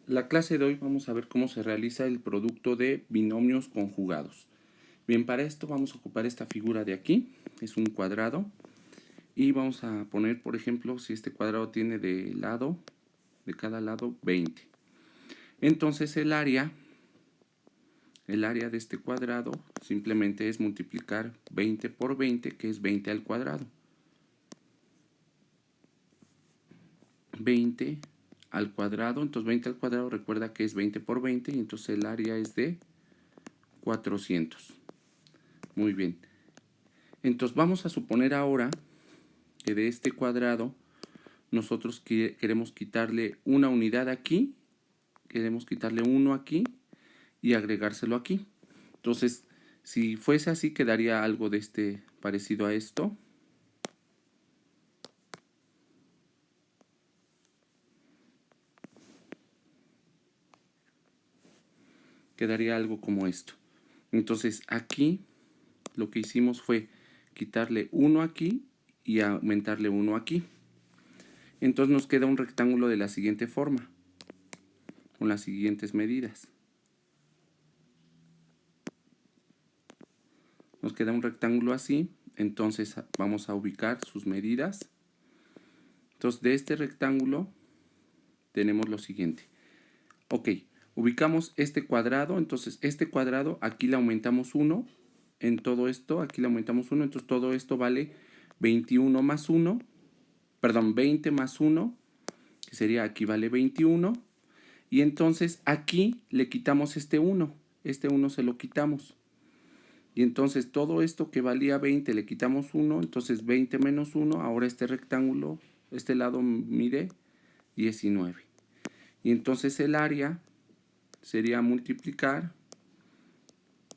la clase de hoy vamos a ver cómo se realiza el producto de binomios conjugados. Bien, para esto vamos a ocupar esta figura de aquí, es un cuadrado, y vamos a poner, por ejemplo, si este cuadrado tiene de cada lado 20. Entonces el área de este cuadrado simplemente es multiplicar 20 por 20, que es 20 al cuadrado. 20 al cuadrado, entonces 20 al cuadrado recuerda que es 20 por 20 y entonces el área es de 400. Muy bien. Entonces vamos a suponer ahora que de este cuadrado nosotros queremos quitarle una unidad aquí, queremos quitarle 1 aquí y agregárselo aquí. Entonces, si fuese así, quedaría algo de este parecido a esto. Quedaría algo como esto. Entonces, aquí lo que hicimos fue quitarle 1 aquí y aumentarle 1 aquí. Entonces nos queda un rectángulo de la siguiente forma, con las siguientes medidas. Nos queda un rectángulo así, entonces vamos a ubicar sus medidas. Entonces de este rectángulo tenemos lo siguiente. Ok, ubicamos este cuadrado, entonces este cuadrado aquí le aumentamos 1, en todo esto aquí le aumentamos 1, entonces todo esto vale 21 más 1, perdón, 20 más 1, que sería aquí vale 21, y entonces aquí le quitamos este 1 se lo quitamos. Y entonces todo esto que valía 20 le quitamos 1, entonces 20 menos 1, ahora este rectángulo, este lado mide 19. Y entonces el área sería multiplicar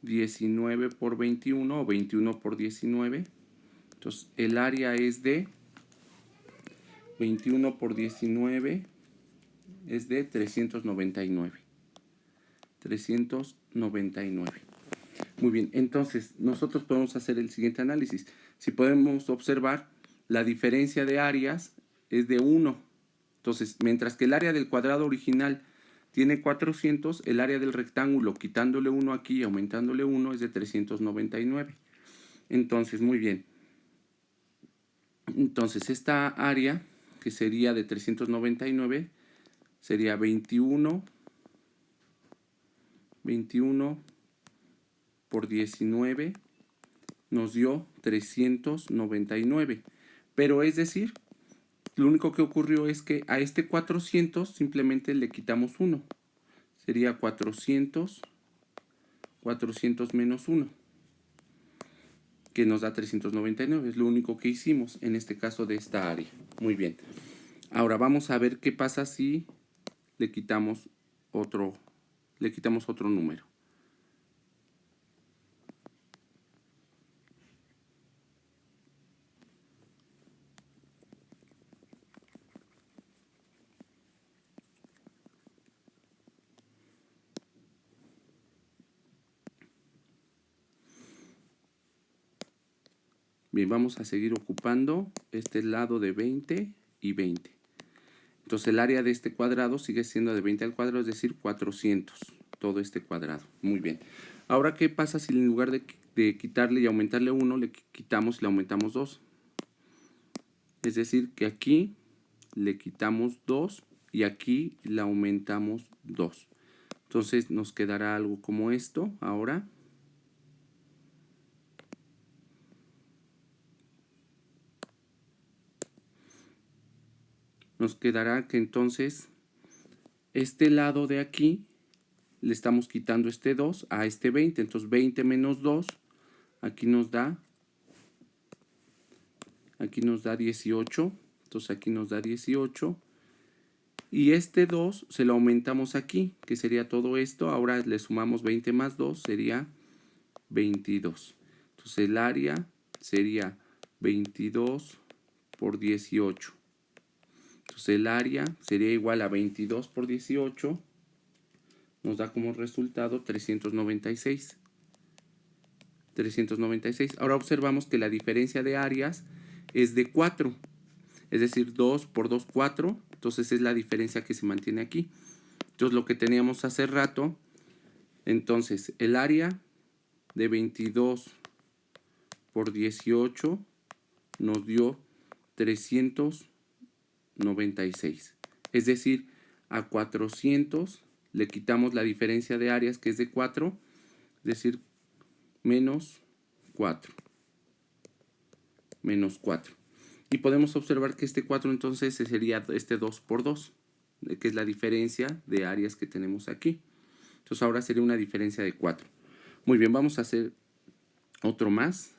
19 por 21 o 21 por 19. Entonces el área es de 21 por 19 es de 399. 399. Muy bien, entonces nosotros podemos hacer el siguiente análisis. Si podemos observar, la diferencia de áreas es de 1. Entonces, mientras que el área del cuadrado original tiene 400, el área del rectángulo, quitándole 1 aquí y aumentándole 1, es de 399. Entonces, muy bien. Entonces, esta área, que sería de 399, sería 21 por 19 nos dio 399. Pero es decir, lo único que ocurrió es que a este 400 simplemente le quitamos 1. Sería 400 menos 1, que nos da 399. Es lo único que hicimos en este caso de esta área. Muy bien. Ahora vamos a ver qué pasa si le quitamos otro número. Bien, vamos a seguir ocupando este lado de 20 y 20. Entonces el área de este cuadrado sigue siendo de 20 al cuadrado, es decir, 400. Todo este cuadrado. Muy bien. Ahora, ¿qué pasa si en lugar de quitarle y aumentarle 1, le quitamos y le aumentamos 2? Es decir, que aquí le quitamos 2 y aquí le aumentamos 2. Entonces nos quedará algo como esto ahora. Nos quedará que entonces este lado de aquí le estamos quitando este 2 a este 20. Entonces 20 menos 2 aquí nos da 18. Entonces aquí nos da 18. Y este 2 se lo aumentamos aquí, que sería todo esto. Ahora le sumamos 20 más 2, sería 22. Entonces el área sería 22 por 18. Entonces el área sería igual a 22 por 18. Nos da como resultado 396. 396. Ahora observamos que la diferencia de áreas es de 4. Es decir, 2 por 2, 4. Entonces es la diferencia que se mantiene aquí. Entonces lo que teníamos hace rato, entonces el área de 22 por 18 nos dio 396. Es decir, a 400 le quitamos la diferencia de áreas que es de 4, es decir, menos 4. Menos 4. Y podemos observar que este 4 entonces sería este 2 por 2, que es la diferencia de áreas que tenemos aquí. Entonces ahora sería una diferencia de 4. Muy bien, vamos a hacer otro más.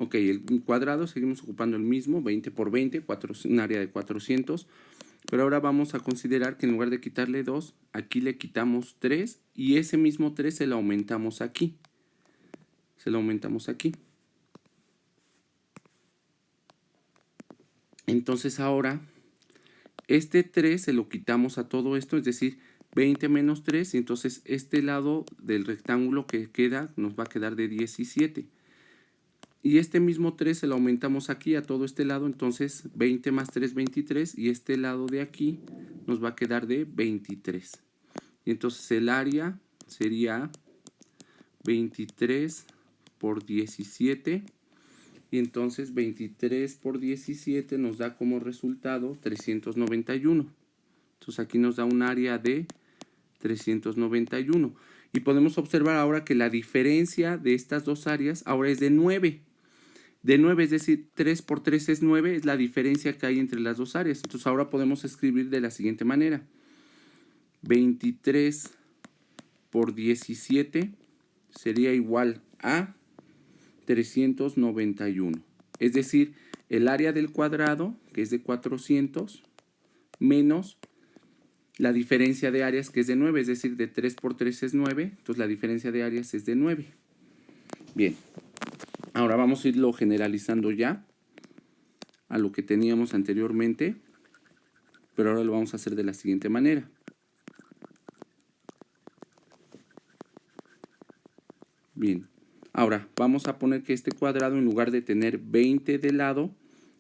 Ok, el cuadrado seguimos ocupando el mismo, 20 por 20, un área de 400. Pero ahora vamos a considerar que en lugar de quitarle 2, aquí le quitamos 3 y ese mismo 3 se lo aumentamos aquí. Se lo aumentamos aquí. Entonces ahora, este 3 se lo quitamos a todo esto, es decir, 20 menos 3, y entonces este lado del rectángulo que queda nos va a quedar de 17. Y este mismo 3 se lo aumentamos aquí a todo este lado, entonces 20 más 3, 23, y este lado de aquí nos va a quedar de 23. Y entonces el área sería 23 por 17, y entonces 23 por 17 nos da como resultado 391. Entonces aquí nos da un área de 391. Y podemos observar ahora que la diferencia de estas dos áreas ahora es de 9. De 9, es decir, 3 por 3 es 9, es la diferencia que hay entre las dos áreas. Entonces ahora podemos escribir de la siguiente manera. 23 por 17 sería igual a 391. Es decir, el área del cuadrado, que es de 400, menos la diferencia de áreas, que es de 9, es decir, de 3 por 3 es 9, entonces la diferencia de áreas es de 9. Bien, ahora vamos a irlo generalizando ya a lo que teníamos anteriormente, pero ahora lo vamos a hacer de la siguiente manera. Bien, ahora vamos a poner que este cuadrado, en lugar de tener 20 de lado,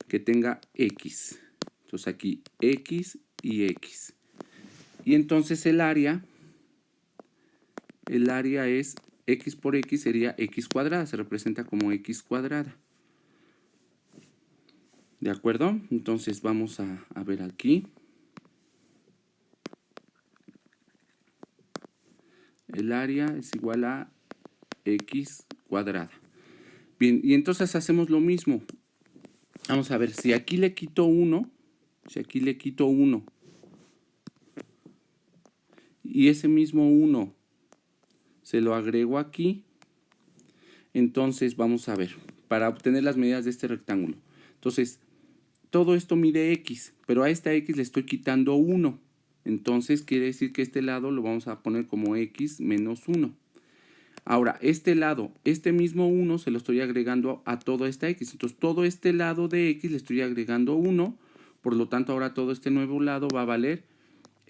que tenga x. Entonces aquí x y x. Y entonces el área es x por x, sería x cuadrada, se representa como x cuadrada. ¿De acuerdo? Entonces vamos a ver aquí. El área es igual a x cuadrada. Bien, y entonces hacemos lo mismo. Vamos a ver, si aquí le quito 1, y ese mismo 1 se lo agrego aquí, entonces vamos a ver, para obtener las medidas de este rectángulo. Entonces, todo esto mide x, pero a esta x le estoy quitando 1. Entonces quiere decir que este lado lo vamos a poner como x menos 1. Ahora, este lado, este mismo 1 se lo estoy agregando a toda esta x. Entonces, todo este lado de x le estoy agregando 1. Por lo tanto, ahora todo este nuevo lado va a valer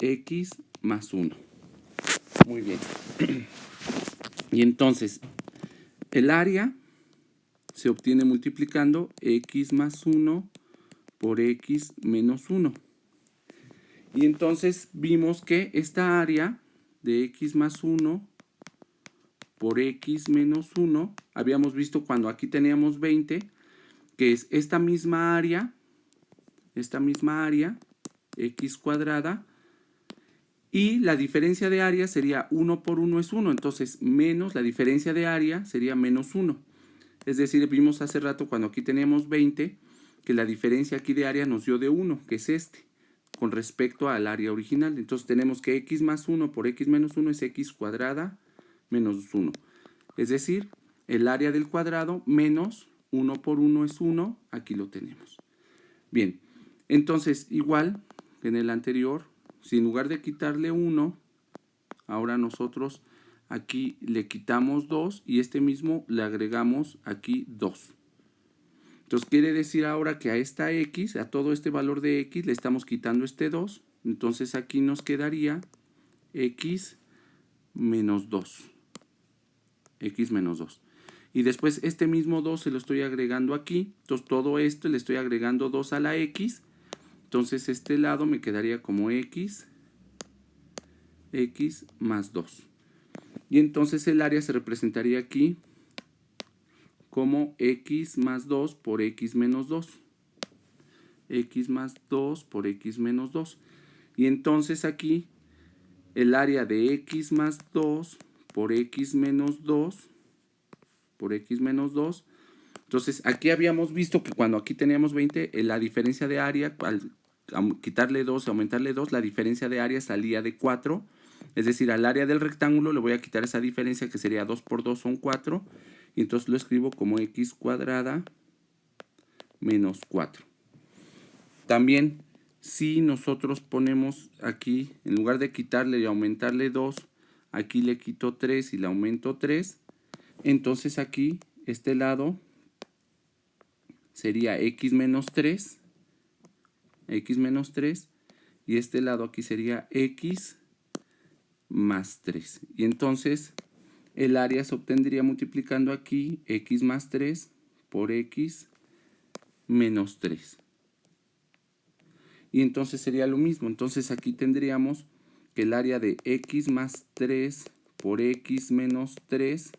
x más 1. Muy bien. Y entonces, el área se obtiene multiplicando x más 1 por x menos 1. Y entonces vimos que esta área de x más 1 por x menos 1, habíamos visto cuando aquí teníamos 20, que es esta misma área, x cuadrada, y la diferencia de área sería 1 por 1 es 1, entonces menos la diferencia de área sería menos 1. Es decir, vimos hace rato cuando aquí teníamos 20, que la diferencia aquí de área nos dio de 1, que es este, con respecto al área original. Entonces tenemos que x más 1 por x menos 1 es x cuadrada menos 1. Es decir, el área del cuadrado menos 1 por 1 es 1, aquí lo tenemos. Bien, entonces igual que en el anterior, si en lugar de quitarle 1, ahora nosotros aquí le quitamos 2 y este mismo le agregamos aquí 2. Entonces quiere decir ahora que a esta x, a todo este valor de x, le estamos quitando este 2 Entonces aquí nos quedaría x menos 2. X menos 2. Y después este mismo 2 se lo estoy agregando aquí. Entonces todo esto le estoy agregando 2 a la x. Entonces este lado me quedaría como x más 2. Y entonces el área se representaría aquí como x más 2 por x menos 2. X más 2 por x menos 2. Y entonces aquí el área de x más 2 por x menos 2 por x menos 2. Entonces aquí habíamos visto que cuando aquí teníamos 20, la diferencia de área, al quitarle 2 y aumentarle 2, la diferencia de área salía de 4. Es decir, al área del rectángulo le voy a quitar esa diferencia que sería 2 por 2 son 4. Y entonces lo escribo como x cuadrada menos 4. También si nosotros ponemos aquí, en lugar de quitarle y aumentarle 2, aquí le quito 3 y le aumento 3. Entonces aquí este lado sería x menos 3. X menos 3. Y este lado aquí sería x más 3. Y entonces el área se obtendría multiplicando aquí x más 3 por x menos 3. Y entonces sería lo mismo. Entonces aquí tendríamos que el área de x más 3 por x menos 3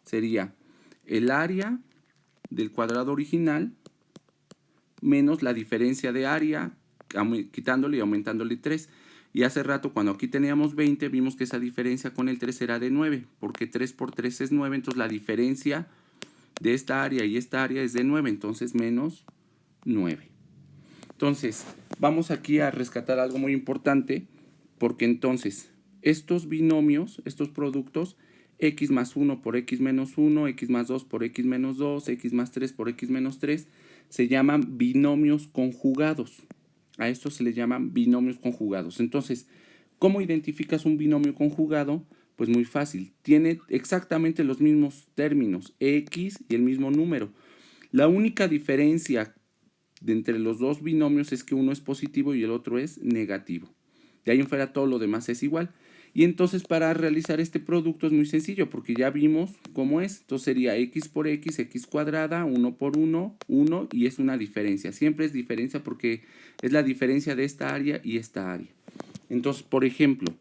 sería el área del cuadrado original menos la diferencia de área, quitándole y aumentándole 3. Y hace rato cuando aquí teníamos 20 vimos que esa diferencia con el 3 era de 9, porque 3 por 3 es 9, entonces la diferencia de esta área y esta área es de 9, entonces menos 9. Entonces, vamos aquí a rescatar algo muy importante, porque entonces estos binomios, estos productos, x más 1 por x menos 1, x más 2 por x menos 2, x más 3 por x menos 3, se llaman binomios conjugados. A estos se les llaman binomios conjugados. Entonces, ¿cómo identificas un binomio conjugado? Pues muy fácil. Tiene exactamente los mismos términos, x y el mismo número. La única diferencia de entre los dos binomios es que uno es positivo y el otro es negativo. De ahí en fuera todo lo demás es igual. Y entonces para realizar este producto es muy sencillo porque ya vimos cómo es. Entonces sería x por x, x cuadrada, 1 por 1, 1 y es una diferencia. Siempre es diferencia porque es la diferencia de esta área y esta área. Entonces, por ejemplo,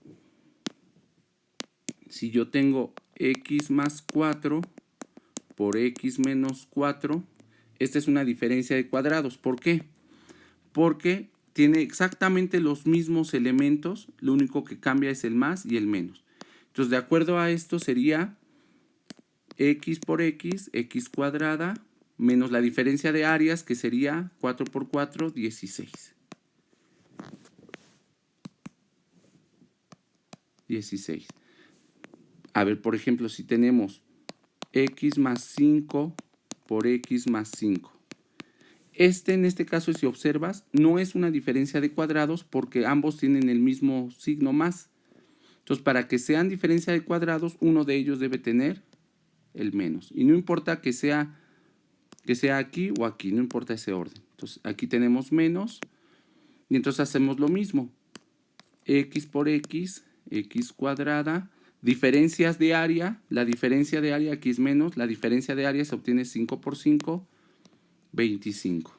si yo tengo x más 4 por x menos 4, esta es una diferencia de cuadrados. ¿Por qué? Porque tiene exactamente los mismos elementos, lo único que cambia es el más y el menos. Entonces, de acuerdo a esto sería x por x, x cuadrada, menos la diferencia de áreas, que sería 4 por 4, 16. 16. A ver, por ejemplo, si tenemos x más 5 por x más 5. En este caso, si observas, no es una diferencia de cuadrados porque ambos tienen el mismo signo más. Entonces, para que sean diferencia de cuadrados, uno de ellos debe tener el menos. Y no importa que sea aquí o aquí, no importa ese orden. Entonces, aquí tenemos menos y entonces hacemos lo mismo. X por x, x cuadrada, diferencias de área, la diferencia de área aquí es menos, la diferencia de área se obtiene 5 por 5, 25.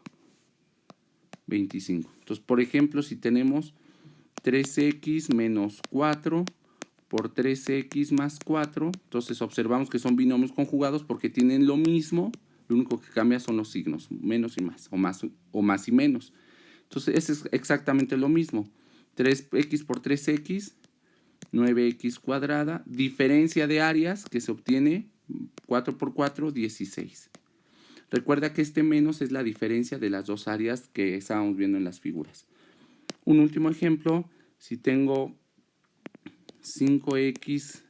25. Entonces, por ejemplo, si tenemos 3x menos 4 por 3x más 4, entonces observamos que son binomios conjugados porque tienen lo mismo, lo único que cambia son los signos, menos y más, o más y menos. Entonces, es exactamente lo mismo. 3x por 3x, 9x cuadrada, diferencia de áreas que se obtiene 4 por 4, 16. Recuerda que este menos es la diferencia de las dos áreas que estábamos viendo en las figuras. Un último ejemplo, si tengo 5x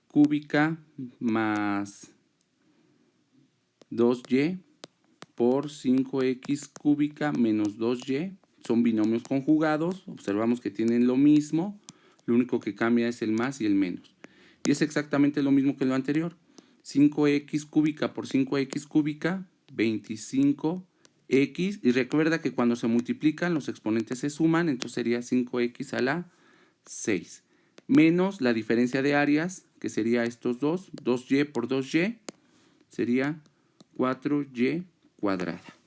cúbica más 2y por 5x cúbica menos 2y, son binomios conjugados, observamos que tienen lo mismo, lo único que cambia es el más y el menos. Y es exactamente lo mismo que lo anterior. 5x cúbica por 5x cúbica, 25x x, y recuerda que cuando se multiplican los exponentes se suman, entonces sería 5x a la 6, menos la diferencia de áreas, que sería estos dos, 2y por 2y, sería 4y cuadrada.